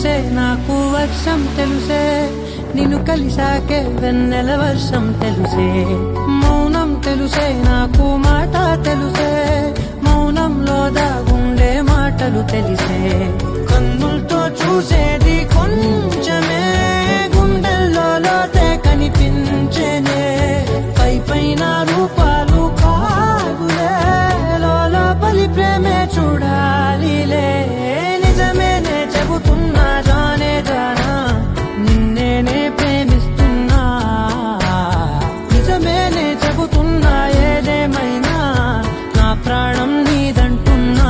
తెలుసే నాకు వర్షం తెలుసే నిన్ను కలిసాకే వెన్నెల వర్షం తెలుసే మౌనం తెలుసే నాకు మాట తెలుసే మౌనంలో దాగుండే మాటలు తెలిసే కన్నులతో చూసేది కొంచెమే గుండెల్లో లోతే కనిపించేనే పై పైన రూపాలు కాదులే లోపలి ప్రేమే చూడాలిలే నిజమేనే చెబుతున్నా జానే జానా నిన్నేనే ప్రేమిస్తున్నా నిజమేనే చెబుతున్నా ఏదేమైనా నా ప్రాణం నీదంటున్నా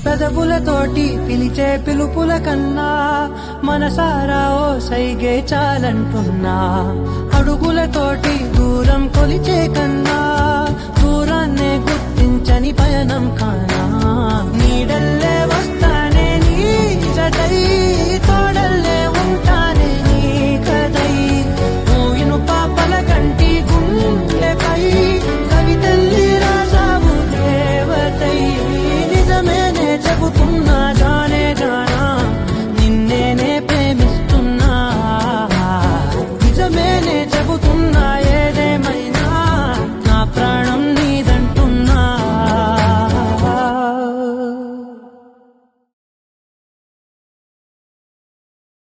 పెదవులతోటి పిలిచే పిలుపుల కన్నా మనసారా ఓ సైగే చాలంటున్నా అడుగులతోటి దూరం కొలిచే కన్నా దూరాన్నే గుర్తించని పయనం కానా నీడల్లే వస్తానే నీ జతై తోడల్లే ఉంటానే నీ కదై మూయిను పాపల కంటి గుండెపై కవితల్లి రాజావు దేవతై నిజమేనే చెబుతున్నా జానే జానా